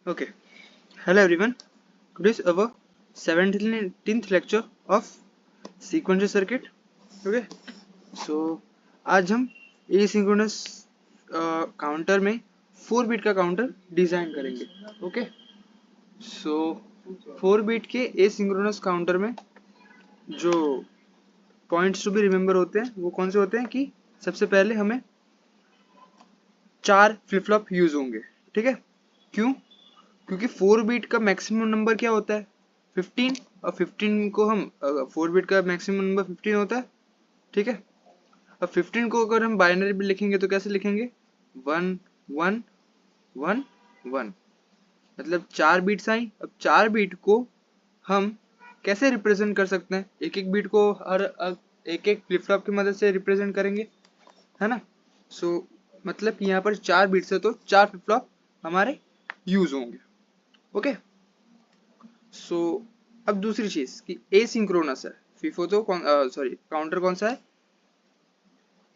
Okay. Hello everyone. Today is our 17th lecture of sequential circuit. Okay. So आज हम asynchronous counter में 4 bit का counter design करेंगे. Okay. सो 4 bit के asynchronous counter में जो पॉइंट्स टू बी रिमेंबर होते हैं वो कौन से होते हैं कि सबसे पहले हमें 4 फ्लिप फ्लॉप यूज होंगे. ठीक है. क्यों? क्योंकि 4 बिट का मैक्सिमम नंबर क्या होता है 15 और 15 को हम 4 बिट का मैक्सिमम नंबर 15 होता है. ठीक है. अब 15 को अगर हम बाइनरी भी लिखेंगे तो कैसे लिखेंगे 1 1 1 1 मतलब 4 बिट्स आई. अब 4 बिट को हम कैसे रिप्रेजेंट कर सकते हैं एक एक बिट को हर एक एक फ्लिप फ्लॉप की मदद से रिप्रेजेंट करेंगे है ना. सो मतलब यहाँ पर 4 बिट्स है तो 4 फ्लिप फ्लॉप हमारे यूज होंगे. ओके. सो अब दूसरी चीज कि एसिंक्रोनस है. फीफो तो सॉरी काउंटर कौन सा है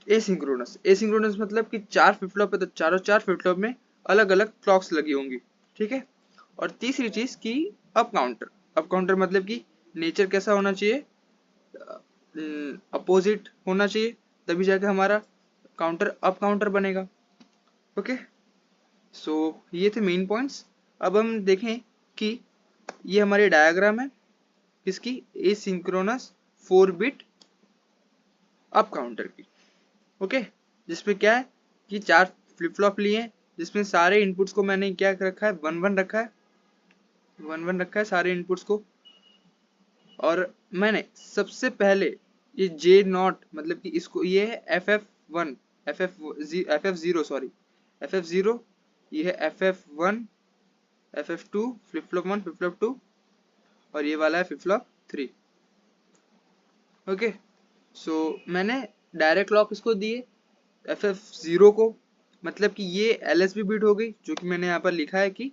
एसिंक्रोनस. एसिंक्रोनस मतलब कि 4 फ्लिप फ्लॉप है तो चारों 4 फ्लिप फ्लॉप में अलग अलग क्लॉक्स लगी होंगी. ठीक है. और तीसरी चीज कि अप काउंटर. अप काउंटर मतलब कि नेचर कैसा होना चाहिए अपोजिट होना चाहिए तभी जाके हमारा काउंटर अप काउंटर बनेगा. ओके. सो ये थे मेन पॉइंट्स. अब हम देखें कि ये हमारी डायग्राम है किसकी एसिंक्रोनस 4 बिट अप काउंटर की. ओके. जिसमें क्या है कि 4 फ्लिप फ्लॉप लिए हैं जिसमें सारे इनपुट्स को मैंने क्या रखा है 1 1 रखा है 1 1 रखा है सारे इनपुट्स को. और मैंने सबसे पहले ये जे नॉट मतलब कि इसको ये है FF1 FF0 सॉरी FF0 ये है FF1 FF2 flip flop 1 flip flop 2 और ये वाला है फ्लिप फ्लॉप 3. ओके. सो मैंने डायरेक्ट क्लॉक इसको दिए FF0 को मतलब कि ये LSB बिट हो गई जो कि मैंने यहाँ पर लिखा है कि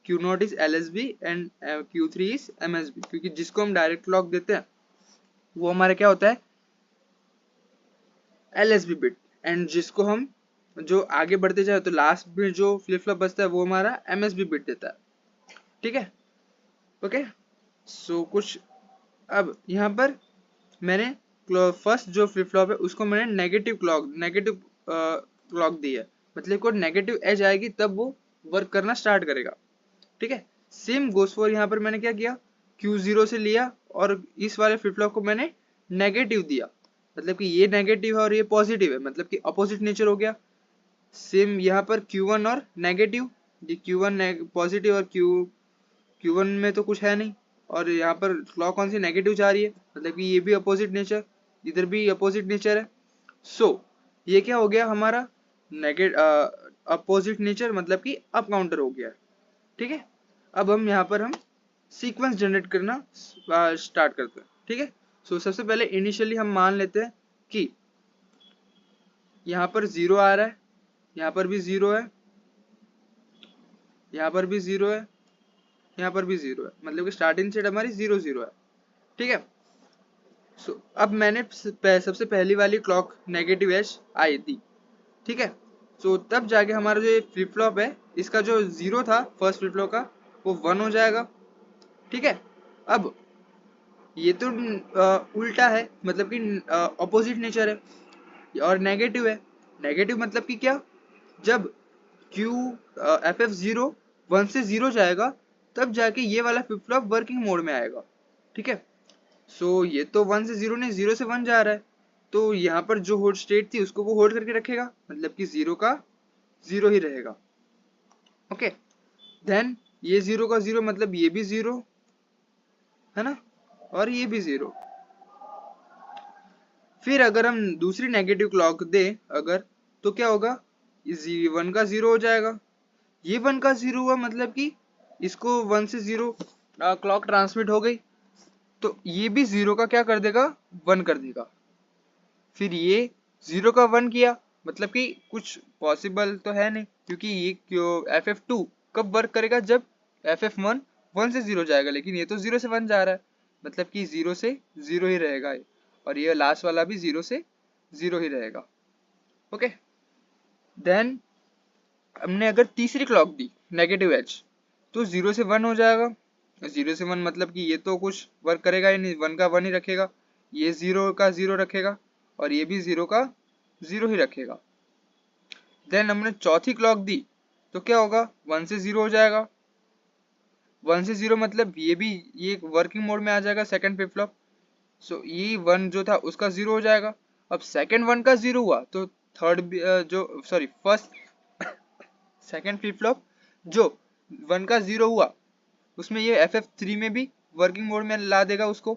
Q0 is LSB and Q3 is MSB क्योंकि जिसको हम डायरेक्ट क्लॉक देते हैं वो हमारा क्या होता है LSB बिट एंड जिसको हम जो आगे बढ़ते जाए तो लास्ट में जो फ्लिप फ्लॉप बचता है वो हमारा MSB बिट देता है. ठीक है. ओके. सो कुछ अब यहाँ पर मैंने फर्स्ट जो फ्लिप फ्लॉप है उसको मैंने नेगेटिव क्लॉक दी है मतलब को नेगेटिव एज आएगी तब वो वर्क करना स्टार्ट करेगा. ठीक है. सेम गोस फॉर यहाँ पर मैंने क्या किया Q0 से लिया और इस वाले फ्लिप फ्लॉप को मैंने नेगेटिव दिया मतलब कि ये नेगेटिव है और ये पॉजिटिव है मतलब कि अपोजिट नेचर हो गया. सेम यहाँ पर Q1 और नेगेटिव ये Q1 पॉजिटिव और Q1 में तो कुछ है नहीं और यहाँ पर क्लॉक कौन सी नेगेटिव जा रही है मतलब कि ये भी अपोजिट नेचर इधर भी अपोजिट नेचर है. सो ये क्या हो गया हमारा अपोजिट नेचर मतलब कि अप काउंटर हो गया. ठीक है. अब हम सीक्वेंस जनरेट करना स्टार्ट करते हैं. ठीक है. सो सबसे पहले इनिशियली हम मान लेते हैं कि यहाँ पर 0 आ रहा है यहाँ पर भी 0 है यहाँ पर भी 0 है यहाँ पर भी 0 है मतलब कि स्टार्टिंग सेट हमारी 0 0 है. ठीक है. सो अब मैंने सबसे पहली वाली क्लॉक नेगेटिव एज आई दी. ठीक है. सो तब जाके हमारा जो फ्लिप फ्लॉप है इसका जो 0 था फर्स्ट फ्लिप फ्लॉप का वो 1 हो जाएगा. ठीक है. अब ये तो उल्टा है मतलब कि अपोजिट नेचर है और नेगेटिव है. नेगेटिव मतलब कि क्या जब Q FF0 1 से 0 जाएगा तब जाके ये वाला फ्लिप फ्लॉप वर्किंग मोड में आएगा. ठीक है. सो ये तो 1 से 0 नहीं 0 से 1 जा रहा है तो यहाँ पर जो होल्ड स्टेट थी उसको वो होल्ड करके रखेगा मतलब कि 0 का 0 ही रहेगा. ओके. देन ये 0 का 0 मतलब ये भी 0 है ना और ये भी 0. फिर अगर हम दूसरी नेगेटिव क्लॉक दे अगर तो क्या होगा 1 का 0 हो जाएगा. ये 1 का 0 हुआ मतलब कि इसको 1 से 0 क्लॉक ट्रांसमिट हो गई तो ये भी 0 का क्या कर देगा 1 कर देगा. फिर ये 0 का 1 किया मतलब कि कुछ पॉसिबल तो है नहीं क्योंकि ये FF2 कब वर्क करेगा जब FF1 1 से 0 जाएगा लेकिन ये तो 0 से 1 जा रहा है मतलब कि 0 से 0 ही रहेगा और ये लास्ट वाला भी 0 से 0 ही रहेगा. ओके. देन हमने अगर तीसरी क्लॉक दी नेगेटिव एज तो 0 से 1 हो जाएगा। 0 से 1 मतलब कि ये तो कुछ वर्क करेगा ही नहीं, 1 का 1 ही रखेगा, ये 0 का 0 रखेगा और ये भी 0 का 0 ही रखेगा। देन हमने चौथी क्लॉक दी तो क्या होगा, 1 से 0 हो जाएगा। 1 से 0 मतलब ये वर्किंग मोड में आ जाएगा सेकंड फ्लिप फ्लॉप। सो ये 1 जो था उसका 0 हो जाएगा। अब सेकंड 1 का 0 हुआ तो थर्ड जो sorry first second flip flop जो 1 का 0 हुआ उसमें ये FF3 में भी वर्किंग मोड में ला देगा उसको।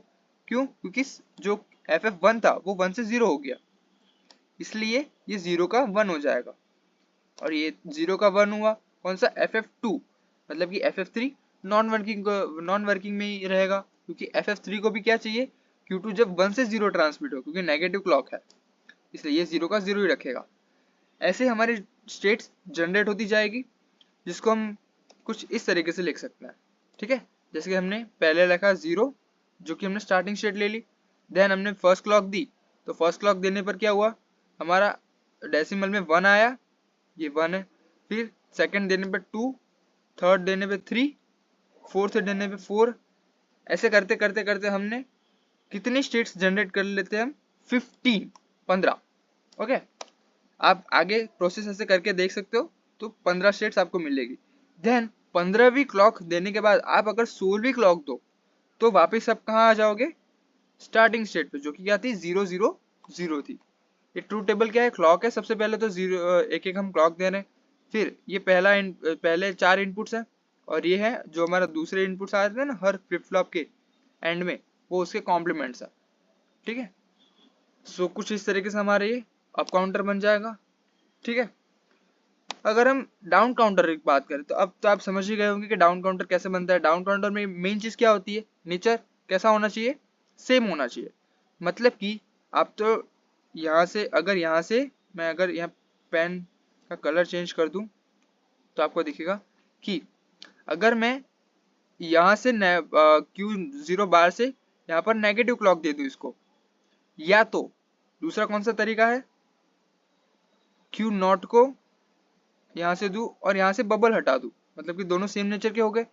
क्यों? क्योंकि जो FF1 था वो 1 से 0 हो गया, इसलिए ये 0 का 1 हो जाएगा। और ये 0 का 1 हुआ कौन सा, FF2, मतलब कि FF3 नॉन वर्किंग में ही रहेगा, क्योंकि FF3 को भी क्या चाहिए, Q2 जब 1 से 0 ट्रांसमिट हो, क्योंकि नेगेटिव क्लॉक है, इसलिए ये 0 का 0 ही रखेगा। ऐसे हमारी स्टेट्स जनरेट होती जाएगी, जिसको हम कुछ इस तरीके से लिख सकते हैं। ठीक है, जैसे कि हमने पहले लिखा 0 जो कि हमने स्टार्टिंग स्टेट ले ली। देन हमने फर्स्ट क्लॉक दी, तो फर्स्ट क्लॉक देने पर क्या हुआ, हमारा डेसिमल में 1 आया, ये 1 है। फिर सेकंड देने पे 2, थर्ड देने पे 3, फोर्थ देने पे 4। ऐसे करते करते करते हमने कितनी स्टेट्स जनरेट कर लेते हैं हम, 15। ओके, आप आगे प्रोसेस ऐसे करके देख सकते हो, तो 15 स्टेट्स आपको मिलेगी। देन 15वीं क्लॉक देने के बाद आप अगर 16वीं क्लॉक दो तो वापस आप कहाँ आ जाओगे, स्टार्टिंग स्टेट पे, जो कि क्या थी, 0 0 0 थी। ये ट्रू टेबल क्या है, क्लॉक है। सबसे पहले तो 0 एक एक हम क्लॉक दे रहे हैं। फिर ये पहले 4 इनपुट्स हैं, और ये है जो हमारा दूसरे इनपुट्स आ रहे हैं ना हर फ्लिप फ्लॉप के एंड में, वो उसके कॉम्प्लीमेंट्स है। ठीक है, सो कुछ इस तरीके से हमारा ये अप काउंटर बन जाएगा। ठीक है, अगर हम डाउन काउंटर की बात करें तो अब तो आप समझ ही गए होंगे कि डाउन काउंटर कैसे बनता है। डाउन काउंटर में मेन चीज क्या होती है, नेचर कैसा होना चाहिए, सेम होना चाहिए। मतलब कि आप तो यहाँ से मैं अगर यहाँ पेन का कलर चेंज कर दूं तो आपको दिखेगा कि अगर मैं यहाँ से Q0 बार से यहाँ पर नेगेटिव क्लॉक दे दूं इसको, या तो दूसरा कौन सा तरीका है, Q0 को यहाँ से दूं और यहाँ से बबल हटा दूं, मतलब कि दोनों सेम नेचर के हो गए।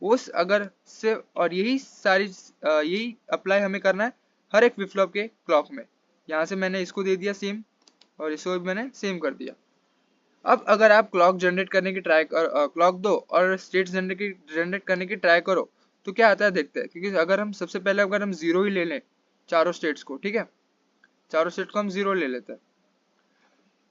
उस अगर से और यही अप्लाई हमें करना है हर एक फ्लिप फ्लॉप के क्लॉक में। यहाँ से मैंने इसको दे दिया सेम, और इसको भी मैंने सेम कर दिया। अब अगर आप क्लॉक जनरेट करने की क्लॉक दो और स्टेट्स जनरेट करने की ट्राई करो तो क्या आता है देखते हैं। क्योंकि अगर हम सबसे पहले अगर हम 0 ही ले लें चारों स्टेट्स को, ठीक है, चारों स्टेट्स को हम 0 ले लेते हैं।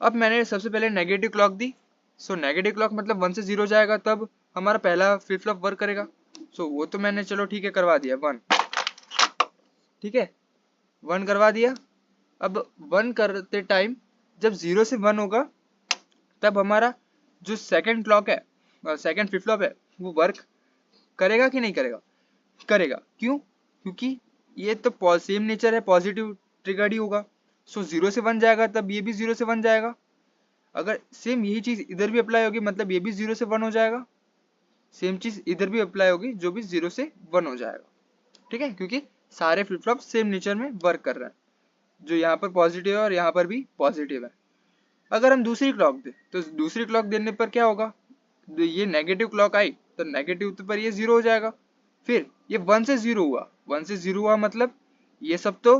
अब मैंने सबसे पहले नेगेटिव क्लॉक दी, सो नेगेटिव क्लॉक मतलब 1 से 0 जाएगा, तब हमारा पहला फ्लिप फ्लॉप वर्क करेगा। सो वो तो मैंने चलो ठीक है करवा दिया 1, ठीक है 1 करवा दिया। अब 1 करते टाइम जब 0 से 1 होगा तब हमारा जो सेकंड क्लॉक है, सेकंड फ्लिप फ्लॉप है, वो वर्क करेगा कि नहीं करेगा, करेगा। क्यों? क्योंकि ये तो सेम नेचर है, पॉजिटिव ट्रिगर्ड ही होगा। सो 0 से 1 जाएगा तब ये भी 0 से 1 जाएगा। अगर सेम यही चीज इधर भी अप्लाई होगी मतलब ये भी 0 से 1 हो जाएगा, सेम चीज इधर भी अप्लाई होगी जो भी 0 से 1 हो जाएगा। ठीक है, क्योंकि सारे फ्लिप फ्लॉप सेम नेचर में वर्क कर रहे हैं, जो यहाँ पर पॉजिटिव है और यहाँ पर भी पॉजिटिव है। अगर हम दूसरी क्लॉक दें तो दूसरी क्लॉक देने पर क्या होगा, ये नेगेटिव क्लॉक आई तो नेगेटिव पर ये 0 हो जाएगा। फिर ये 1 से 0 हुआ, 1 से 0 हुआ मतलब ये सब तो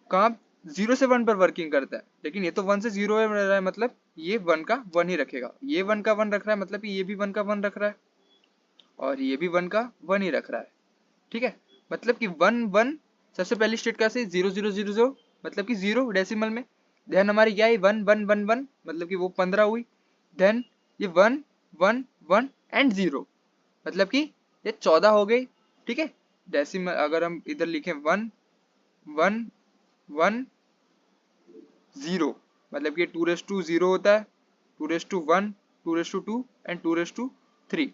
कहाँ 0 से 1 पर वर्किंग करता है, लेकिन ये तो 1 से 0 रह रहा है, मतलब ये 1 का 1 ही रखेगा। ये 1 का 1 रख रहा है मतलब कि ये भी 1 का 1 रख रहा है, और ये भी 1 का 1 ही रख रहा है। ठीक है, मतलब कि 1 1 सबसे पहली स्टेट कैसे 0 0 0 0 मतलब कि 0 डेसिमल में। देन हमारी क्या है 1 1 1 1 मतलब कि वो 15 हुई। देन ये 1 1 1 एंड 0 मतलब कि ये 14 हो गई। ठीक है, डेसिमल अगर हम इधर लिखें 1 1 1 0 मतलब कि 2⁻0 होता है, 2⁻1 2⁻2 एंड 2⁻3।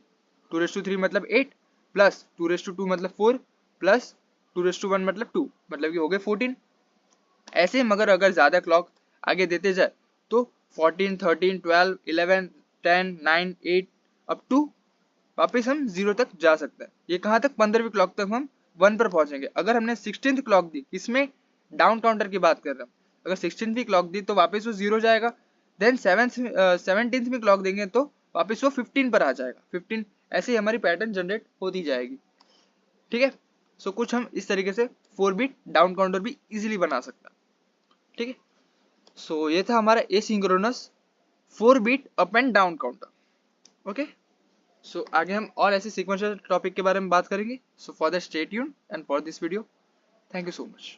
2⁻3 मतलब 8 प्लस 2⁻2 मतलब 4 प्लस 2⁻1 मतलब 2 मतलब कि हो गए 14। ऐसे मगर अगर ज्यादा क्लॉक आगे देते जाए तो 14 13 12 11 10 9 8 अप टू वापस हम 0 तक जा सकते हैं। ये कहाँ तक, 15वीं क्लॉक तक हम 1 पर पहुंचेंगे। अगर हमने 16th क्लॉक दी, इसमें डाउन काउंटर की बात कर रहा हूँ, अगर 16वीं क्लॉक दी तो वापस वो 0 जाएगा। देन 17वीं क्लॉक देंगे तो वापस वो 15 पर आ जाएगा, 15 ऐसे ही हमारी पैटर्न जनरेट होती जाएगी। ठीक है, सो कुछ हम इस तरीके से 4 बिट डाउन काउंटर भी इजीली बना सकता। ठीक है, सो ये था हमारा asynchronous 4 bit up and down counter. Okay, so आगे हम और ऐसे सीक्वेंशियल टॉपिक के बारे में बात करेंगे। So for that stay tuned and for this video thank you so much.